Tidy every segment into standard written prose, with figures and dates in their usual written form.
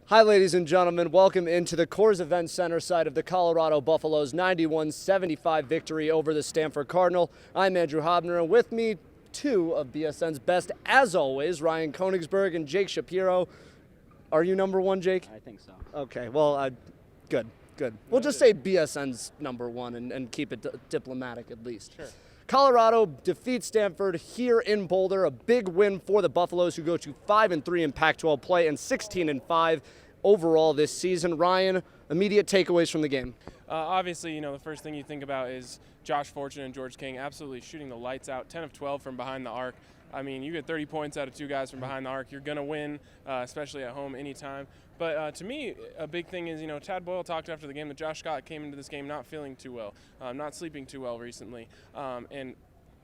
Hi, ladies and gentlemen. Welcome into the Coors Event Center side of the Colorado Buffaloes' 91-75 victory over the Stanford Cardinal. I'm Andrew Haubner, and with me, two of BSN's best, as always, Ryan Koenigsberg and Jake Shapiro. Are you number one, Jake? I think so. Okay, well, good. We'll just say BSN's number one and keep it diplomatic at least. Sure. Colorado defeats Stanford here in Boulder, a big win for the Buffaloes, who go to 5-3 in Pac-12 play and 16-5 overall this season. Ryan, immediate takeaways from the game. Obviously, the first thing you think about is Josh Fortune and George King absolutely shooting the lights out, 10 of 12 from behind the arc. I mean, you get 30 points out of two guys from behind the arc, you're going to win, especially at home anytime. But to me, a big thing is, Tad Boyle talked after the game that Josh Scott came into this game not feeling too well, not sleeping too well recently. And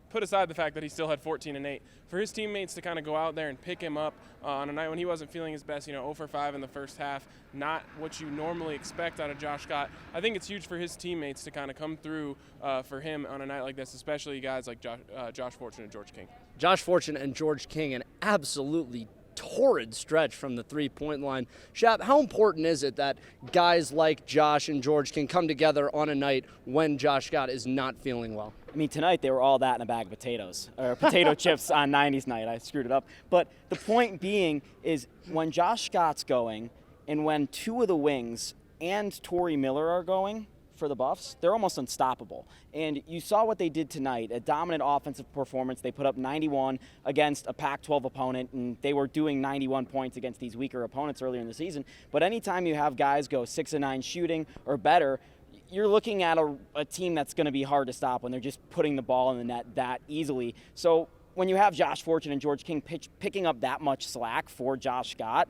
put aside the fact that he still had 14 and 8, for his teammates to kind of go out there and pick him up on a night when he wasn't feeling his best, 0 for 5 in the first half, not what you normally expect out of Josh Scott. I think it's huge for his teammates to kind of come through for him on a night like this, especially guys like Josh Fortune and George King. Josh Fortune and George King, an absolutely torrid stretch from the three-point line. Shap, how important is it that guys like Josh and George can come together on a night when Josh Scott is not feeling well? I mean, tonight they were all that in a bag of potatoes, or potato chips on 90s night. I screwed it up. But the point being is when Josh Scott's going and when two of the wings and Torrey Miller are going for the Buffs, they're almost unstoppable. And you saw what they did tonight, a dominant offensive performance. They put up 91 against a Pac-12 opponent, and they were doing 91 points against these weaker opponents earlier in the season. But anytime you have guys go 6 of 9 shooting or better, you're looking at a team that's going to be hard to stop when they're just putting the ball in the net that easily. So when you have Josh Fortune and George King picking up that much slack for Josh Scott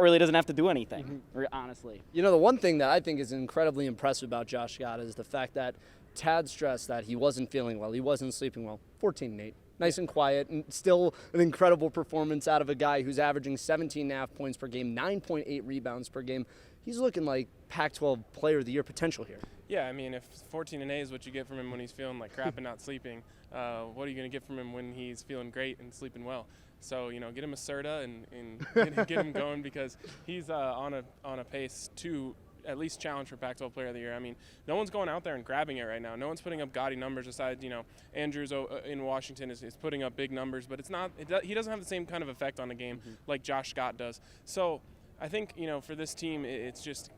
really doesn't have to do anything, honestly. The one thing that I think is incredibly impressive about Josh Scott is the fact that Tad stressed that he wasn't feeling well, he wasn't sleeping well. 14-8. Nice and quiet, and still an incredible performance out of a guy who's averaging 17.5 points per game, 9.8 rebounds per game. He's looking like Pac-12 Player of the Year potential here. Yeah, I mean, if 14 and 8 is what you get from him when he's feeling like crap and not sleeping, what are you going to get from him when he's feeling great and sleeping well? So, get him a Serta and get him going, because he's on a pace to at least challenge for Pac-12 Player of the Year. I mean, no one's going out there and grabbing it right now. No one's putting up gaudy numbers aside, Andrews in Washington is putting up big numbers, but he doesn't have the same kind of effect on the game like Josh Scott does. So I think, for this team, it's just,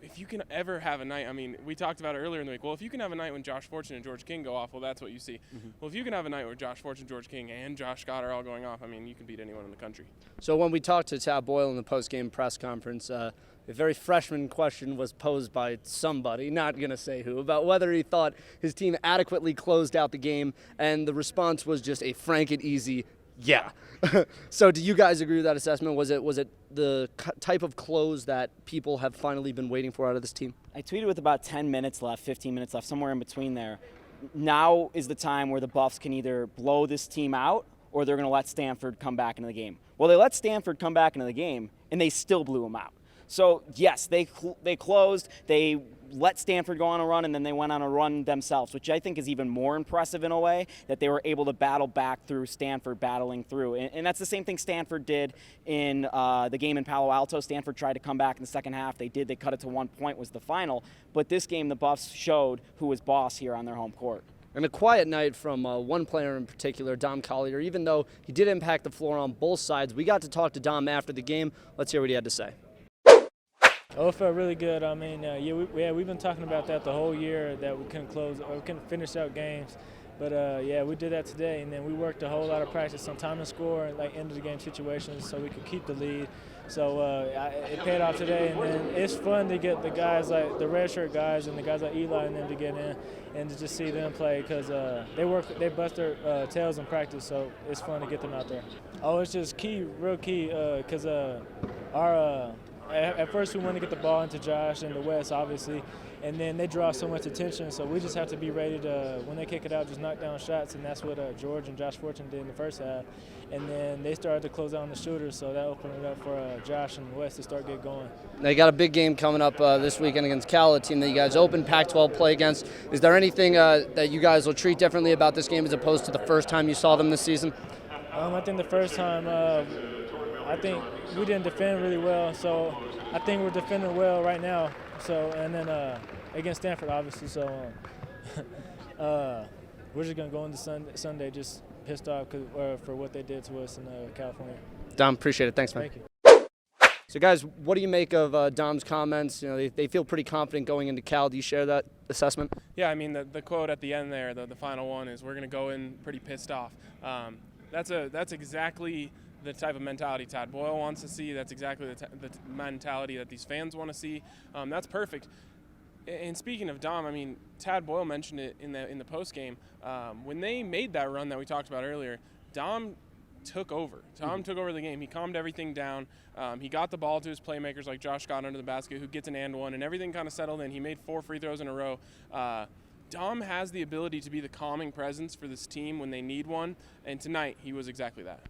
if you can ever have a night, I mean, we talked about it earlier in the week. Well, if you can have a night when Josh Fortune and George King go off, well, that's what you see. Well, if you can have a night where Josh Fortune, George King, and Josh Scott are all going off, I mean, you can beat anyone in the country. So when we talked to Tad Boyle in the post-game press conference, a very freshman question was posed by somebody, not going to say who, about whether he thought his team adequately closed out the game, and the response was just a frank and easy yeah. So do you guys agree with that assessment? Was it the type of close that people have finally been waiting for out of this team? I tweeted with about 10 minutes left, 15 minutes left, somewhere in between there. Now is the time where the Buffs can either blow this team out or they're going to let Stanford come back into the game. Well, they let Stanford come back into the game, and they still blew them out. So, yes, they closed, they let Stanford go on a run, and then they went on a run themselves, which I think is even more impressive in a way, that they were able to battle back through Stanford battling through. And that's the same thing Stanford did in the game in Palo Alto. Stanford tried to come back in the second half. They did. They cut it to 1 point was the final. But this game, the Buffs showed who was boss here on their home court. And a quiet night from one player in particular, Dom Collier. Even though he did impact the floor on both sides, we got to talk to Dom after the game. Let's hear what he had to say. Oh, it felt really good. I mean, we've been talking about that the whole year, that we couldn't close or we couldn't finish out games. But, we did that today, and then we worked a whole lot of practice on time and score and, end of the game situations so we could keep the lead. So it paid off today, and then it's fun to get the guys like the red shirt guys and the guys like Eli and them to get in and to just see them play, because they bust their tails in practice, so it's fun to get them out there. Oh, it's just real key, because at first we want to get the ball into Josh and the West, obviously, and then they draw so much attention, so we just have to be ready to, when they kick it out, just knock down shots, and that's what George and Josh Fortune did in the first half. And then they started to close out on the shooters, so that opened it up for Josh and West to start get going. They got a big game coming up this weekend against Cal, a team that you guys open Pac-12 play against. Is there anything that you guys will treat differently about this game as opposed to the first time you saw them this season? I think the first time I think we didn't defend really well, so I think we're defending well right now. So, and then against Stanford, obviously. So, we're just gonna go into Sunday just pissed off for what they did to us in California. Dom, appreciate it. Thanks, man. Thank you. So, guys, what do you make of Dom's comments? You know, they feel pretty confident going into Cal. Do you share that assessment? Yeah, I mean, the quote at the end there, the final one, is we're going to go in pretty pissed off. That's exactly the type of mentality Tad Boyle wants to see. That's exactly the mentality that these fans want to see. That's perfect. And speaking of Dom, I mean, Tad Boyle mentioned it in the post game. When they made that run that we talked about earlier, Dom took over. Tom took over the game. He calmed everything down. He got the ball to his playmakers like Josh Scott under the basket, who gets an and one, and everything kind of settled in. He made 4 free throws in a row. Dom has the ability to be the calming presence for this team when they need one, and tonight he was exactly that.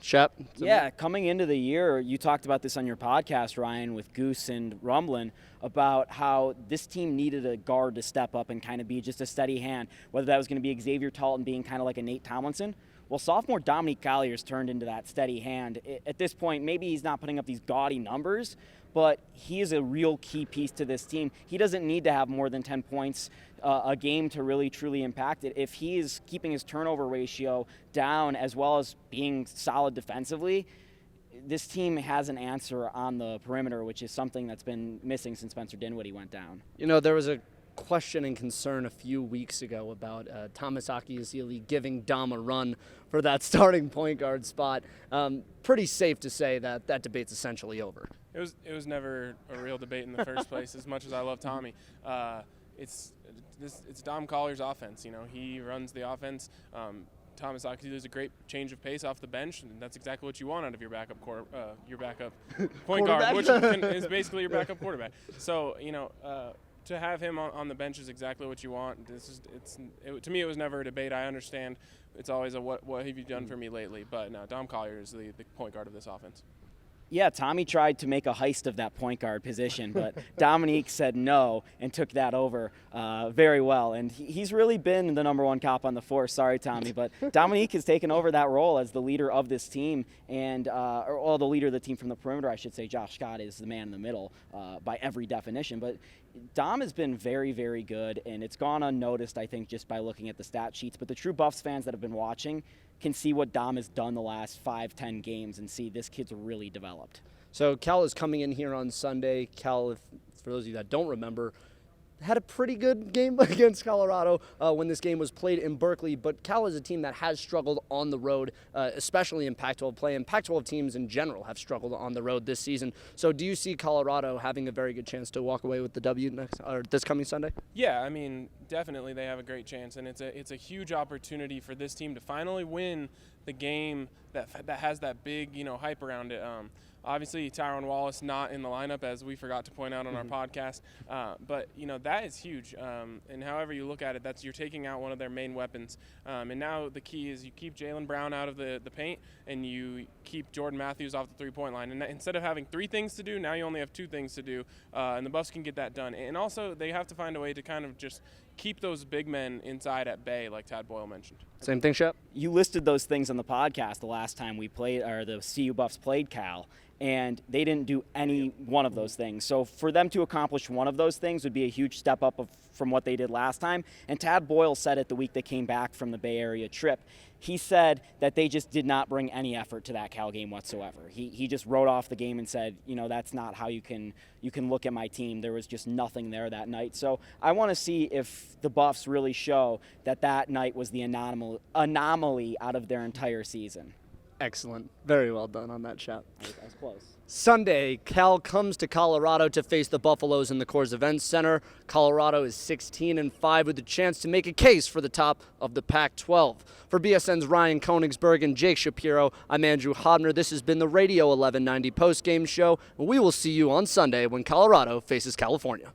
Shep? Yeah, coming into the year, you talked about this on your podcast, Ryan, with Goose and Rumblin', about how this team needed a guard to step up and kind of be just a steady hand, whether that was going to be Xavier Talton being kind of like a Nate Tomlinson. Well, sophomore Dominique Collier's turned into that steady hand. At this point, maybe he's not putting up these gaudy numbers, but he is a real key piece to this team. He doesn't need to have more than 10 points a game to really, truly impact it. If he is keeping his turnover ratio down as well as being solid defensively, this team has an answer on the perimeter, which is something that's been missing since Spencer Dinwiddie went down. You know, there was a question and concern a few weeks ago about Thomas Akiasili giving Dom a run for that starting point guard spot. Pretty safe to say that that debate's essentially over. It was never a real debate in the first place. As much as I love Tommy, it's Dom Collier's offense. You know, he runs the offense. Thomas Akiasili is a great change of pace off the bench, and that's exactly what you want out of your backup point guard, which is basically your backup quarterback. So, you know, to have him on the bench is exactly what you want. To me, it was never a debate. I understand it's always a what have you done for me lately, but no, Dom Collier is the point guard of this offense. Yeah, Tommy tried to make a heist of that point guard position, but Dominique said no and took that over very well. And he's really been the number one cop on the force. Sorry, Tommy, but Dominique has taken over that role as the leader of this team, and or the leader of the team from the perimeter, I should say. Josh Scott is the man in the middle by every definition. But Dom has been very, very good, and it's gone unnoticed, I think, just by looking at the stat sheets. But the true Buffs fans that have been watching can see what Dom has done the last 5-10 games and see this kid's really developed. So Cal is coming in here on Sunday. Cal, for those of you that don't remember, had a pretty good game against Colorado when this game was played in Berkeley, but Cal is a team that has struggled on the road, especially in Pac-12 play, and Pac-12 teams in general have struggled on the road this season. So do you see Colorado having a very good chance to walk away with the W this coming Sunday? Yeah, I mean, definitely they have a great chance, and it's a huge opportunity for this team to finally win the game that has that big, you know, hype around it. Obviously, Tyrone Wallace not in the lineup, as we forgot to point out on our podcast. But, you know, that is huge. And however you look at it, you're taking out one of their main weapons. And now the key is you keep Jaylen Brown out of the paint and you keep Jordan Matthews off the three-point line. And instead of having 3 things to do, now you only have 2 things to do. And the Buffs can get that done. And also they have to find a way to kind of just keep those big men inside at bay, like Tad Boyle mentioned. Same thing, Shep? You listed those things on the podcast the last time we played, or the CU Buffs played Cal, and they didn't do any one of those things. So for them to accomplish one of those things would be a huge step up from what they did last time. And Tad Boyle said it the week they came back from the Bay Area trip. He said that they just did not bring any effort to that Cal game whatsoever. He just wrote off the game and said, you know, that's not how you can look at my team. There was just nothing there that night. So I want to see if the Buffs really show that night was the anomaly out of their entire season. Excellent. Very well done on that, Shep. That was close. Sunday, Cal comes to Colorado to face the Buffaloes in the Coors Events Center. Colorado is 16-5 with a chance to make a case for the top of the Pac-12. For BSN's Ryan Koenigsberg and Jake Shapiro, I'm Andrew Haubner. This has been the Radio 1190 postgame show. We will see you on Sunday when Colorado faces California.